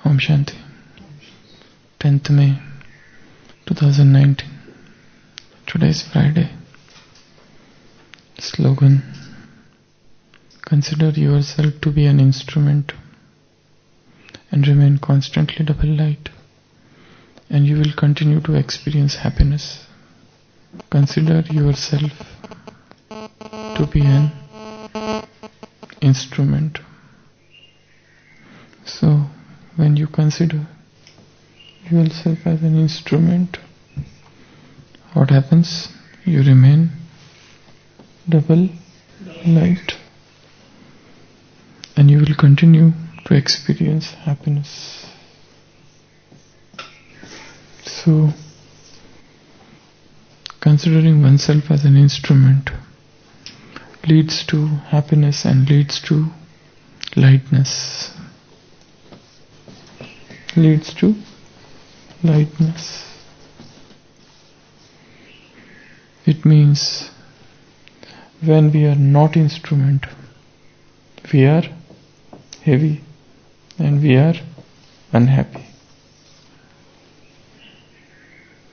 Om Shanti. 10th May 2019. Today is Friday. Slogan: consider yourself to be an instrument and remain constantly double light, and you will continue to experience happiness. Consider yourself to be an instrument. So, when you consider yourself as an instrument, what happens? You remain double light, and you will continue to experience happiness. So, considering oneself as an instrument leads to happiness and leads to lightness. Leads to lightness. It means when we are not instrument, we are heavy and we are unhappy.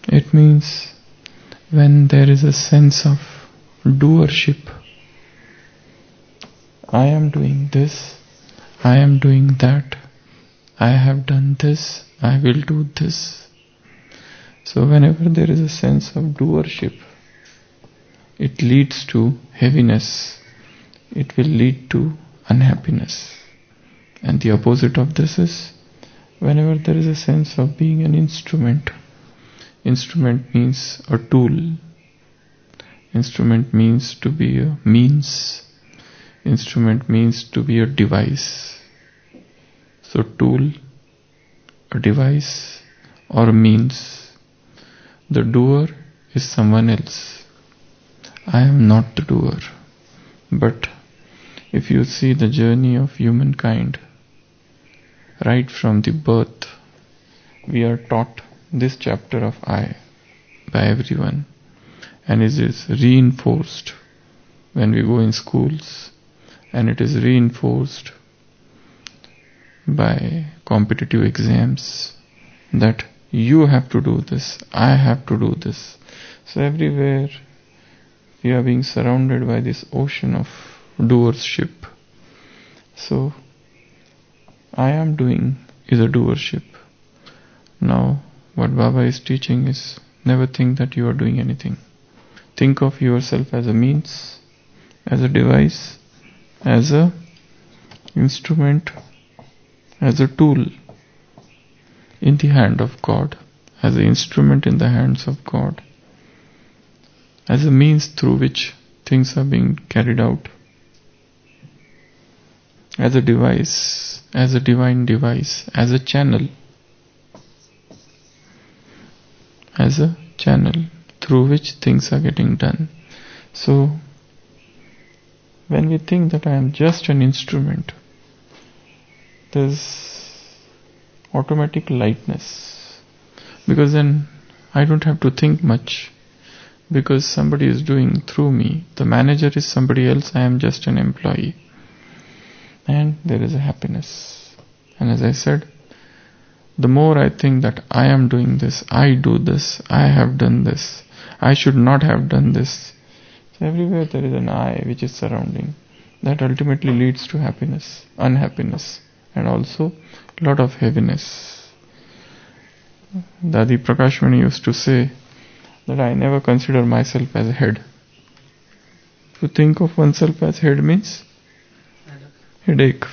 It means when there is a sense of doership, I am doing this, I am doing that, I have done this, I will do this. So whenever there is a sense of doership, it leads to heaviness, it will lead to unhappiness. And the opposite of this is whenever there is a sense of being an instrument. Instrument means a tool. Instrument means to be a means. Instrument means to be a device. So tool, a device, or a means. The doer is someone else. I am not the doer. But if you see the journey of humankind, right from the birth, we are taught this chapter of I by everyone, and it is reinforced when we go in schools, and it is reinforced by competitive exams that you have to do this, I have to do this. So everywhere we are being surrounded by this ocean of doership. So I am doing is a doership. Now what Baba is teaching is never think that you are doing anything. Think of yourself as a means, as a device, as a instrument, as a tool in the hand of God, as an instrument in the hands of God, as a means through which things are being carried out, as a device, as a divine device, as a channel through which things are getting done. So, when we think that I am just an instrument, there's automatic lightness, because then I don't have to think much, because somebody is doing through me. The manager is somebody else, I am just an employee, and there is a happiness. And as I said, the more I think that I am doing this, I do this, I have done this, I should not have done this, so everywhere there is an I which is surrounding. That ultimately leads to happiness, unhappiness, and also a lot of heaviness. Dadi Prakashmani used to say that I never consider myself as a head. To think of oneself as head means headache.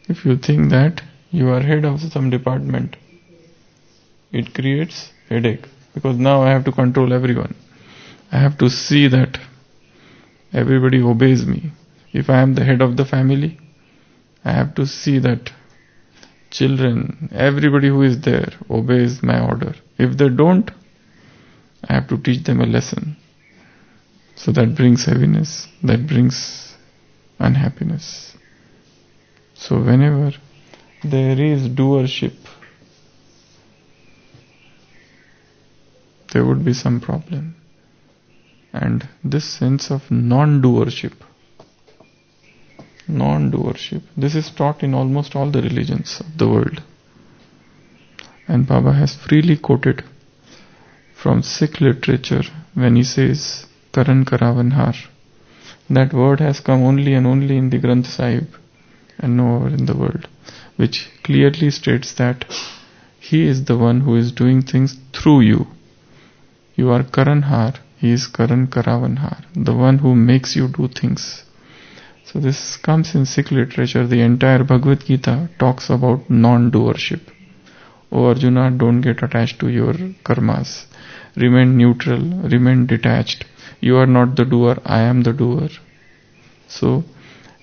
If you think that you are head of some department, it creates headache, because now I have to control everyone. I have to see that everybody obeys me. If I am the head of the family, I have to see that children, everybody who is there obeys my order. If they don't, I have to teach them a lesson. So that brings heaviness, that brings unhappiness. So whenever there is doership, there would be some problem. And this sense of non-doership Non-doership. This is taught in almost all the religions of the world. And Baba has freely quoted from Sikh literature when he says Karan Karavanhar. That word has come only and only in the Granth Sahib and nowhere in the world, which clearly states that he is the one who is doing things through you. You are Karanhar, he is Karan Karavanhar, the one who makes you do things. So this comes in Sikh literature. The entire Bhagavad Gita talks about non-doership. O Arjuna, don't get attached to your karmas. Remain neutral, remain detached. You are not the doer, I am the doer. So,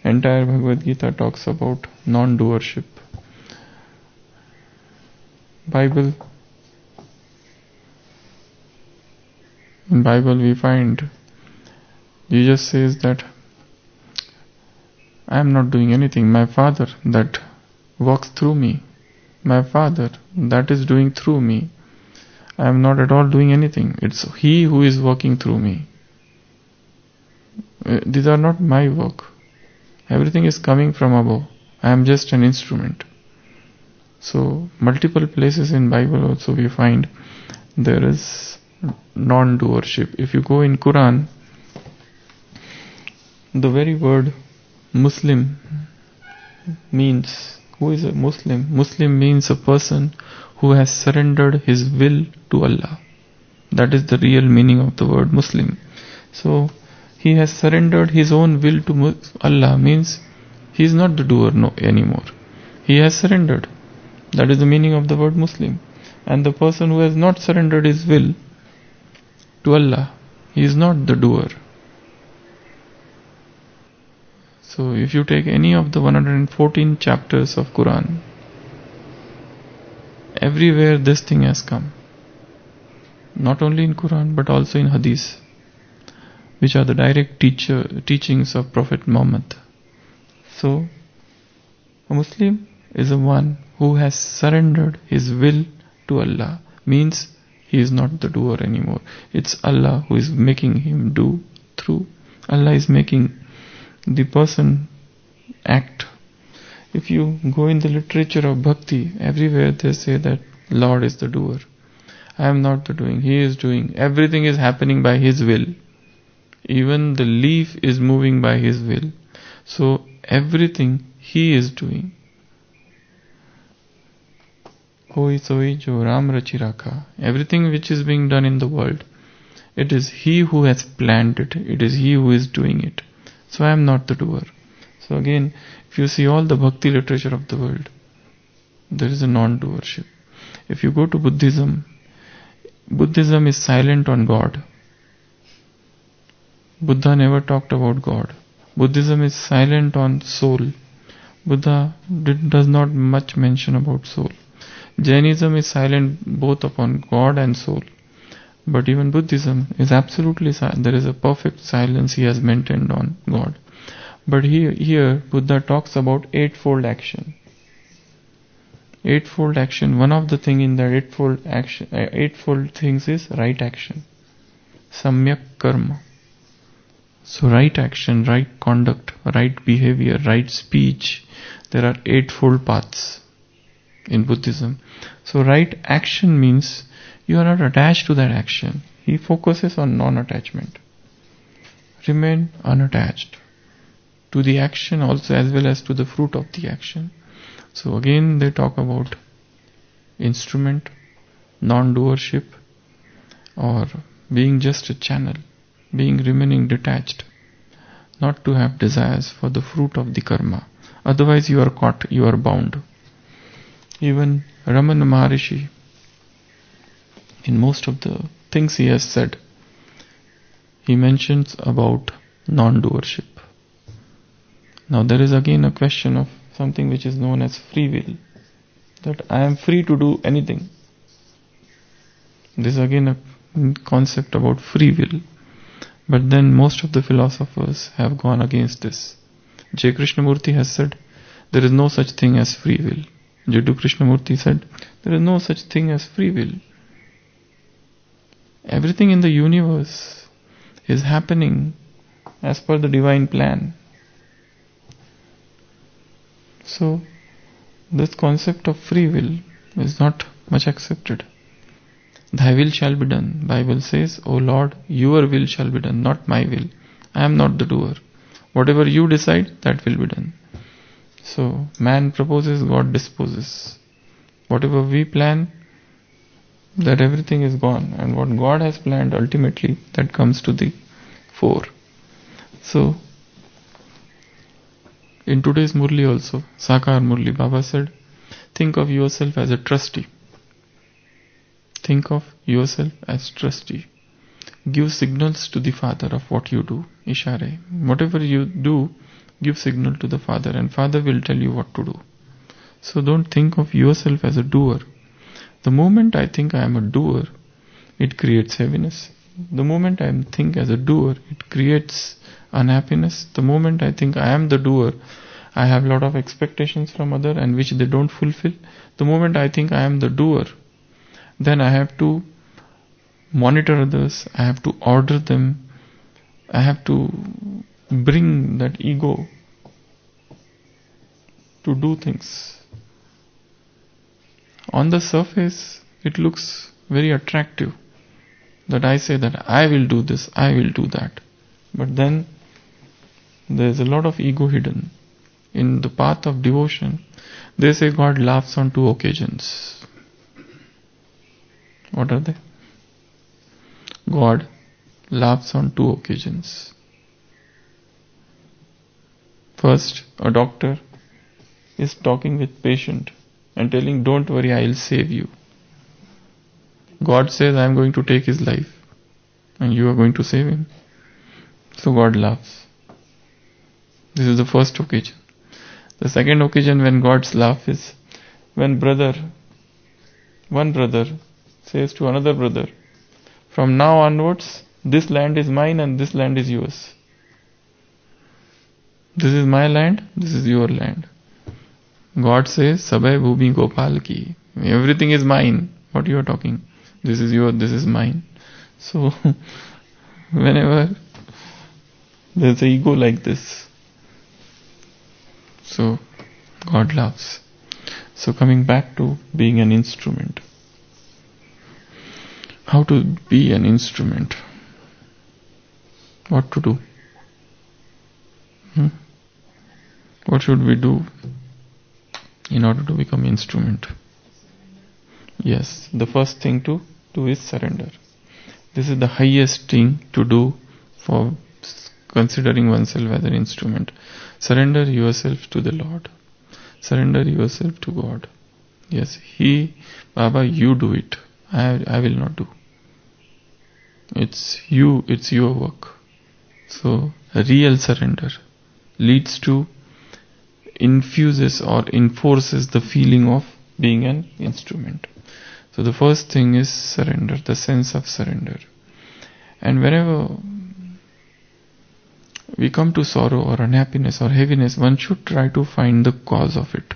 entire Bhagavad Gita talks about non-doership. In Bible we find Jesus says that I am not doing anything. My Father that works through me, my Father that is doing through me, I am not at all doing anything. It's He who is working through me. These are not my work. Everything is coming from above. I am just an instrument. So multiple places in Bible also we find there is non-doership. If you go in Quran, the very word Muslim means, who is a Muslim? Muslim means a person who has surrendered his will to Allah. That is the real meaning of the word Muslim. So he has surrendered his own will to Allah, means he is not the doer anymore. He has surrendered. That is the meaning of the word Muslim. And the person who has not surrendered his will to Allah, he is not the doer. So if you take any of the 114 chapters of Quran, everywhere this thing has come. Not only in Quran but also in Hadith, which are the direct teachings of Prophet Muhammad. So a Muslim is the one who has surrendered his will to Allah, means he is not the doer anymore. It's Allah who is making him do through. Allah is making the person act. If you go in the literature of Bhakti, everywhere they say that Lord is the doer. I am not the doing, He is doing. Everything is happening by His will. Even the leaf is moving by His will. So everything He is doing. Hoi soi jo Ram rachi rakha. Everything which is being done in the world, it is He who has planned it. It is He who is doing it. So I am not the doer. So again, if you see all the bhakti literature of the world, there is a non-doership. If you go to Buddhism, Buddhism is silent on God. Buddha never talked about God. Buddhism is silent on soul. Buddha does not much mention about soul. Jainism is silent both upon God and soul. But even Buddhism is absolutely silent. There is a perfect silence he has maintained on God. But here Buddha talks about eightfold action. Eightfold action. One of the thing in the eightfold things is right action. Samyak karma. So right action, right conduct, right behavior, right speech. There are eightfold paths in Buddhism. So right action means you are not attached to that action. He focuses on non-attachment. Remain unattached to the action also as well as to the fruit of the action. So again they talk about instrument, non-doership, or being just a channel, remaining detached, not to have desires for the fruit of the karma. Otherwise you are caught, you are bound. Even Ramana Maharishi, in most of the things he has said, he mentions about non-doership. Now there is again a question of something which is known as free will, that I am free to do anything. This is again a concept about free will. But then most of the philosophers have gone against this. J. Krishnamurti has said, there is no such thing as free will. Jiddu Krishnamurti said, there is no such thing as free will. Everything in the universe is happening as per the divine plan. So this concept of free will is not much accepted. Thy will shall be done. Bible says, O Lord, your will shall be done, not my will. I am not the doer. Whatever you decide, that will be done. So man proposes, God disposes. Whatever we plan, that everything is gone. And what God has planned, ultimately, that comes to the fore. So in today's Murli also, Sakar Murli, Baba said, think of yourself as a trustee. Think of yourself as trustee. Give signals to the Father of what you do. Ishare. Whatever you do, give signal to the Father, and Father will tell you what to do. So don't think of yourself as a doer. The moment I think I am a doer, it creates heaviness. The moment I think as a doer, it creates unhappiness. The moment I think I am the doer, I have a lot of expectations from others and which they don't fulfill. The moment I think I am the doer, then I have to monitor others, I have to order them, I have to bring that ego to do things. On the surface, it looks very attractive that I say that I will do this, I will do that. But then there is a lot of ego hidden. In the path of devotion, they say God laughs on 2 occasions. What are they? God laughs on 2 occasions. First, a doctor is talking with patient and telling, don't worry, I will save you. God says, I am going to take his life and you are going to save him. So God laughs. This is the first occasion. The second occasion when God's laugh is when one brother says to another brother, from now onwards, this land is mine and this land is yours. This is my land, this is your land. God says, Sabhay Bhumi Gopal ki. Everything is mine. What you are talking? This is yours, this is mine. So, whenever there's an ego like this, so God laughs. So coming back to being an instrument. How to be an instrument? What to do? What should we do in order to become instrument? Yes, the first thing to do is surrender. This is the highest thing to do for considering oneself as an instrument. Surrender yourself to the Lord. Surrender yourself to God. Yes, Baba, you do it. I will not do. It's you, it's your work. So, a real surrender leads to, infuses or enforces the feeling of being an instrument. So the first thing is surrender, the sense of surrender. And whenever we come to sorrow or unhappiness or heaviness, one should try to find the cause of it.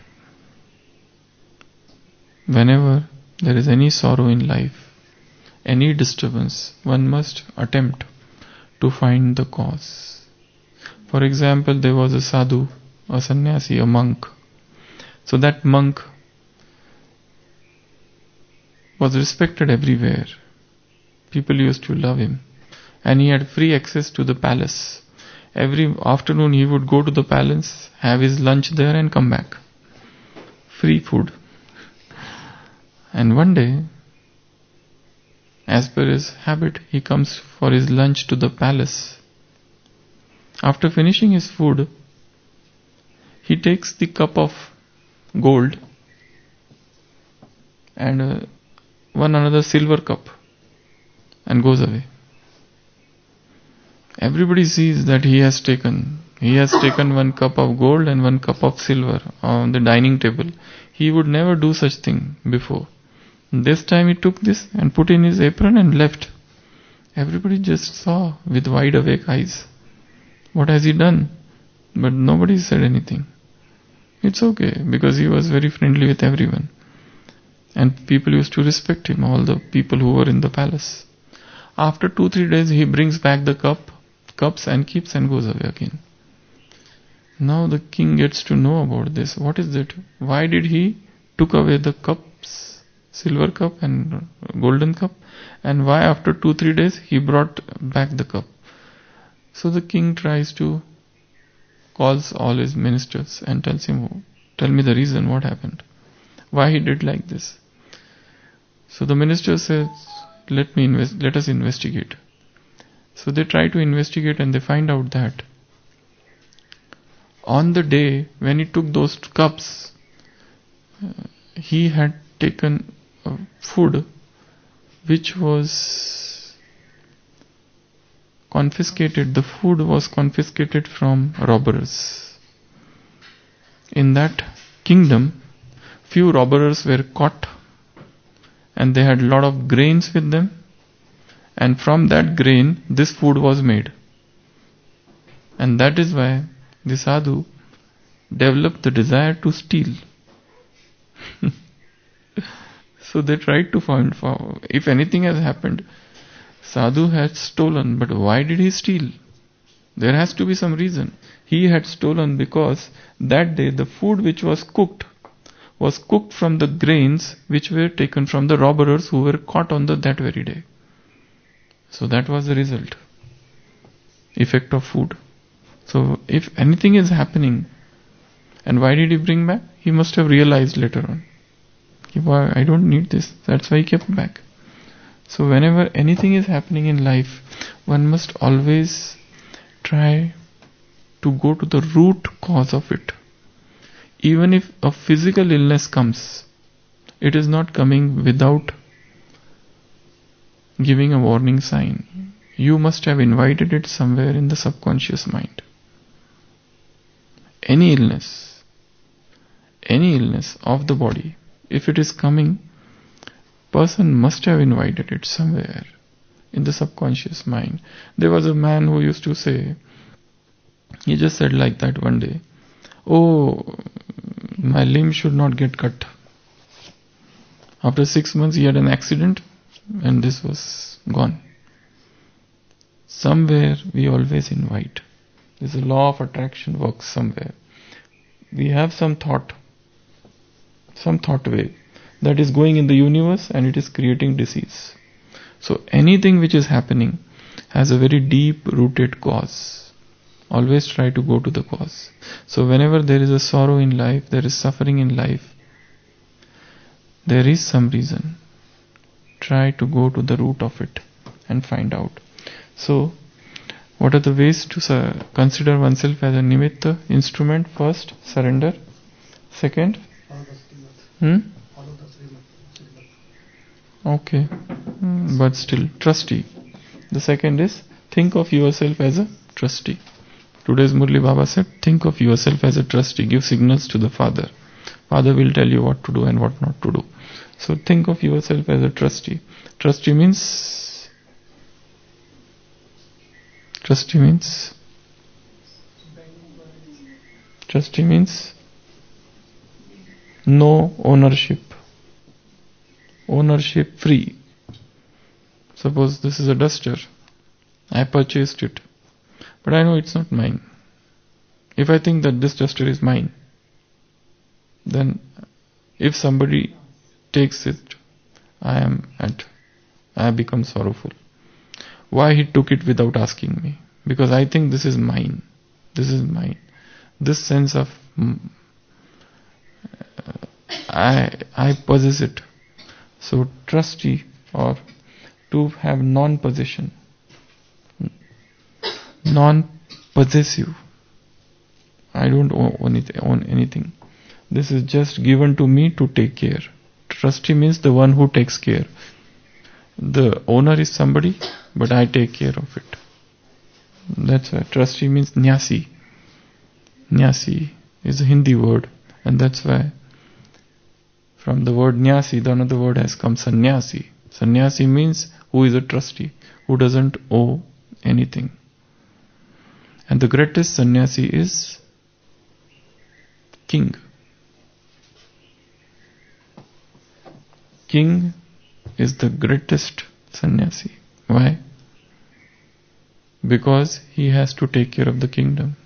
Whenever there is any sorrow in life, any disturbance, one must attempt to find the cause. For example, there was a sadhu, a sannyasi, a monk. So that monk was respected everywhere. People used to love him. And he had free access to the palace. Every afternoon he would go to the palace, have his lunch there and come back. Free food. And one day, as per his habit, he comes for his lunch to the palace. After finishing his food, he takes the cup of gold and one another silver cup and goes away. Everybody sees that he has taken one cup of gold and one cup of silver on the dining table. He would never do such thing before. This time he took this and put in his apron and left. Everybody just saw with wide awake eyes. What has he done? But nobody said anything. It's okay, because he was very friendly with everyone. And people used to respect him, all the people who were in the palace. After 2-3 days, he brings back the cups and keeps and goes away again. Now the king gets to know about this. What is it? Why did he took away the cups, silver cup and golden cup? And why after 2-3 days he brought back the cup? So the king calls all his ministers and tells him, tell me the reason, what happened? Why he did like this? So the minister says, let us investigate. So they try to investigate and they find out that on the day when he took those cups, he had taken food which was confiscated. The food was confiscated from robbers. In that kingdom, few robbers were caught and they had a lot of grains with them, and from that grain this food was made. And that is why the sadhu developed the desire to steal. So they tried to find if anything has happened. Sadhu had stolen, but why did he steal? There has to be some reason. He had stolen because that day the food which was cooked from the grains which were taken from the robbers who were caught on that very day. So that was the result, effect of food. So if anything is happening, and why did he bring back? He must have realized later on, I don't need this. That's why he kept back. So whenever anything is happening in life, one must always try to go to the root cause of it. Even if a physical illness comes, it is not coming without giving a warning sign. You must have invited it somewhere in the subconscious mind. Any illness of the body, if it is coming, person must have invited it somewhere in the subconscious mind. There was a man who used to say, he just said like that one day, oh, my limb should not get cut. After 6 months he had an accident and this was gone. Somewhere we always invite. There's a law of attraction works somewhere. We have some thought wave that is going in the universe and it is creating disease. So anything which is happening has a very deep rooted cause. Always try to go to the cause. So whenever there is a sorrow in life, there is suffering in life, there is some reason. Try to go to the root of it and find out. So what are the ways to consider oneself as a nimitta, instrument? First, surrender. Second, okay, but still trustee. The second is think of yourself as a trustee. Today's Murli Baba said, think of yourself as a trustee. Give signals to the Father. Father will tell you what to do and what not to do. So think of yourself as a trustee. Trustee means no ownership. Ownership free. Suppose this is a duster. I purchased it, but I know it's not mine. If I think that this duster is mine, then if somebody takes it, I become sorrowful. Why he took it without asking me? Because I think this is mine. This is mine. This sense of I possess it. So trustee, or to have non-possession, non-possessive. I don't own anything. This is just given to me to take care. Trustee means the one who takes care. The owner is somebody, but I take care of it. That's why trustee means nyasi. Nyasi is a Hindi word, and that's why from the word nyasi, the another word has come sannyasi. Sannyasi means who is a trustee, who doesn't owe anything. And the greatest sannyasi is king. King is the greatest sannyasi. Why? Because he has to take care of the kingdom.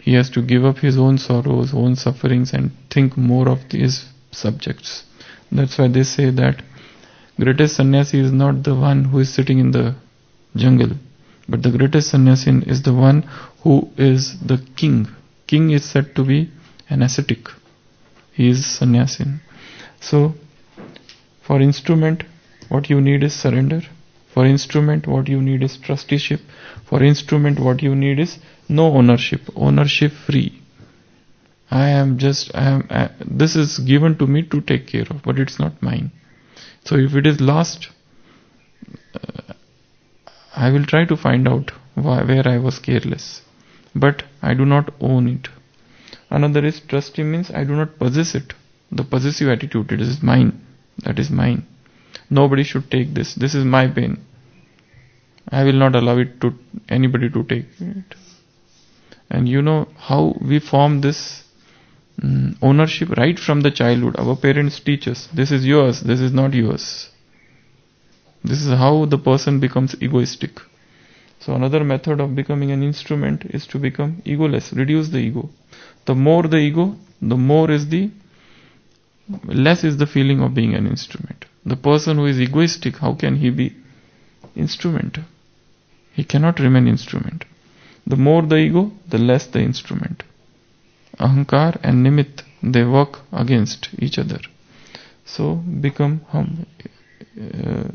He has to give up his own sorrows, own sufferings, and think more of these subjects. That's why they say that greatest sannyasi is not the one who is sitting in the jungle, but the greatest sannyasi is the one who is the king. King is said to be an ascetic. He is sannyasi. So, for instrument, what you need is surrender. For instrument, what you need is trusteeship. For instrument, what you need is no ownership, ownership free. This is given to me to take care of, but it's not mine. So if it is lost, I will try to find out where I was careless. But I do not own it. Another is trustee, means I do not possess it. The possessive attitude, it is mine. That is mine. Nobody should take this. This is my pain. I will not allow it to anybody to take it. And you know how we form this ownership right from the childhood. Our parents teach us, this is yours, this is not yours. This is how the person becomes egoistic. So another method of becoming an instrument is to become egoless, reduce the ego. The more the ego, the less is the feeling of being an instrument. The person who is egoistic, how can he be instrument? He cannot remain instrument. The more the ego, the less the instrument. Ahankar and Nimit, they work against each other. So become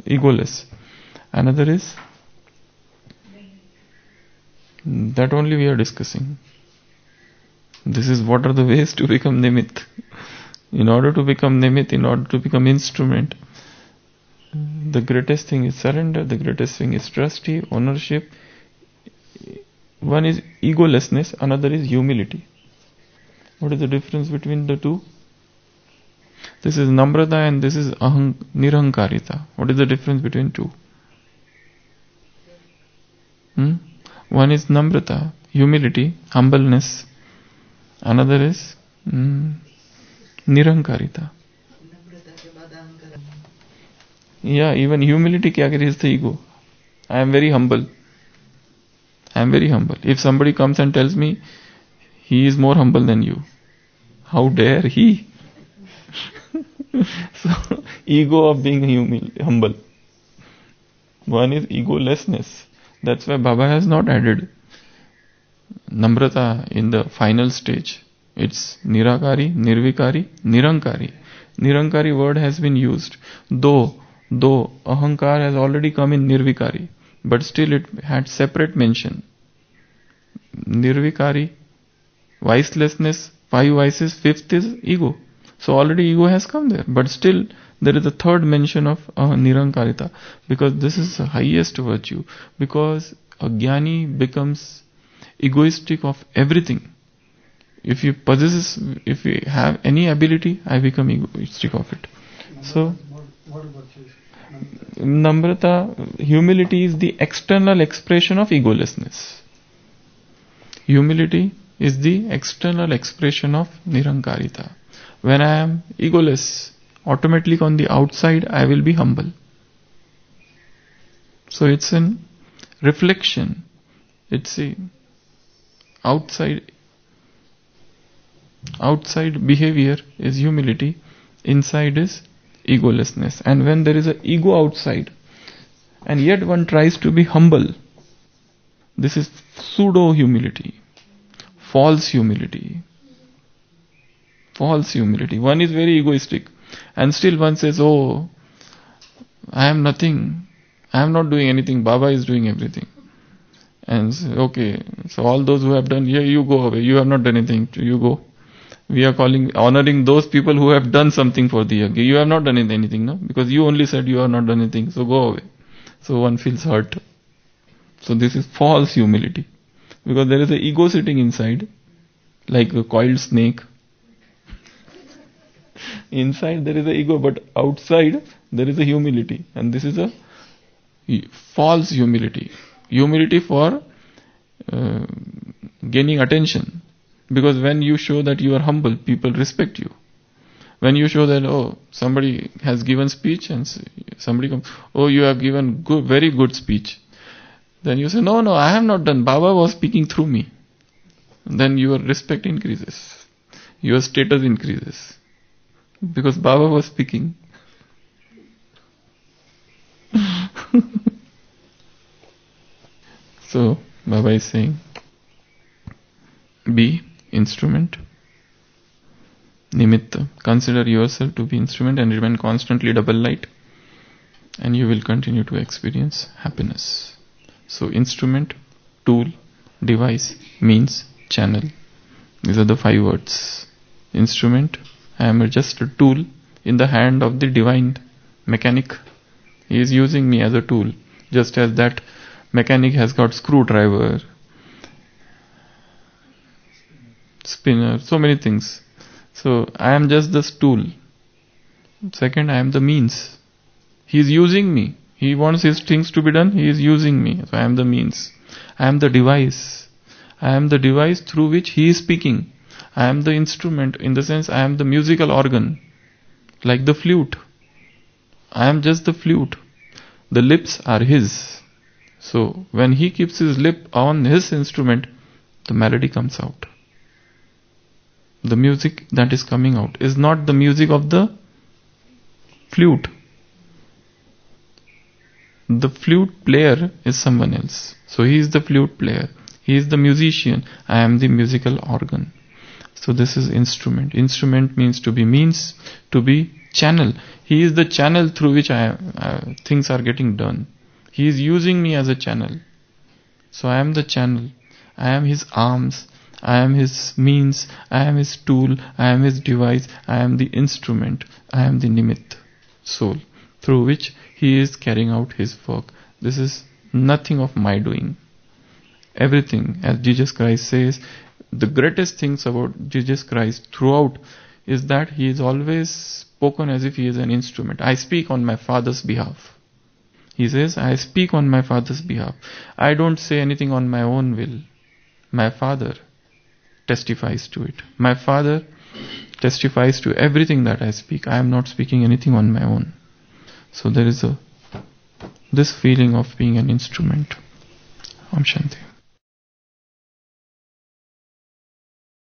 egoless. Another is that only we are discussing. This is what are the ways to become Nimit. In order to become Nimit, in order to become instrument, the greatest thing is surrender, the greatest thing is trustee, ownership. One is egolessness, another is humility. What is the difference between the two? This is namrata and this is nirahankarita. What is the difference between two? One is namrata, humility, humbleness. Another is nirahankarita. Yeah, even humility carries the ego. I am very humble. If somebody comes and tells me he is more humble than you, how dare he? So, ego of being humble. One is egolessness. That's why Baba has not added namrata in the final stage. It's nirakari, nirvikari, nirankari. Nirankari word has been used. Though ahankar has already come in nirvikari, but still it had separate mention. Nirvikari, vicelessness, 5 vices, 5th is ego. So already ego has come there, but still there is a third mention of nirankarita, because this is the highest virtue. Because a jnani becomes egoistic of everything. If you have any ability, I become egoistic of it. So namrata, humility is the external expression of egolessness. Humility is the external expression of nirankarita. When I am egoless, automatically on the outside I will be humble. So it's an reflection. It's a outside behavior is humility, inside is egolessness. And when there is an ego outside and yet one tries to be humble, this is pseudo humility, false humility. One is very egoistic and still one says, oh, I am nothing, I am not doing anything, Baba is doing everything. And okay, so all those who have done, yeah, you go away, you have not done anything, you go. We are honoring those people who have done something for the yajna. You have not done anything, no? Because you only said you have not done anything, so go away. So one feels hurt. So this is false humility. Because there is an ego sitting inside, like a coiled snake. Inside there is an ego, but outside there is a humility. And this is a false humility. Humility for gaining attention. Because when you show that you are humble, people respect you. When you show that, oh, somebody has given speech and somebody comes, oh, you have given very good speech. Then you say, no, I have not done. Baba was speaking through me. then your respect increases, your status increases. Because Baba was speaking. So, Baba is saying, be instrument, nimitta. Consider yourself to be instrument and remain constantly double light, and you will continue to experience happiness. So, instrument, tool, device, means, channel. These are the 5 words. Instrument, I am just a tool in the hand of the divine mechanic. He is using me as a tool, just as that mechanic has got screwdriver, spinner, so many things. So I am just this tool. Second, I am the means. He is using me. He wants his things to be done. He is using me. So I am the means. I am the device. I am the device through which he is speaking. I am the instrument, in the sense I am the musical organ, like the flute. I am just the flute. The lips are his. So when he keeps his lip on his instrument, the melody comes out. The music that is coming out is not the music of the flute. The flute player is someone else. So he is the flute player. He is the musician. I am the musical organ. So this is instrument. Instrument means to be means, to be channel. He is the channel through which things are getting done. He is using me as a channel. So I am the channel. I am his arms. I am his means. I am his tool. I am his device. I am the instrument. I am the nimit, soul, through which he is carrying out his work. This is nothing of my doing. Everything, as Jesus Christ says, the greatest things about Jesus Christ throughout is that he is always spoken as if he is an instrument. I speak on my Father's behalf. He says, I speak on my Father's behalf. I don't say anything on my own will. My Father testifies to it. My Father testifies to everything that I speak. I am not speaking anything on my own. So there is this feeling of being an instrument. Om Shanti.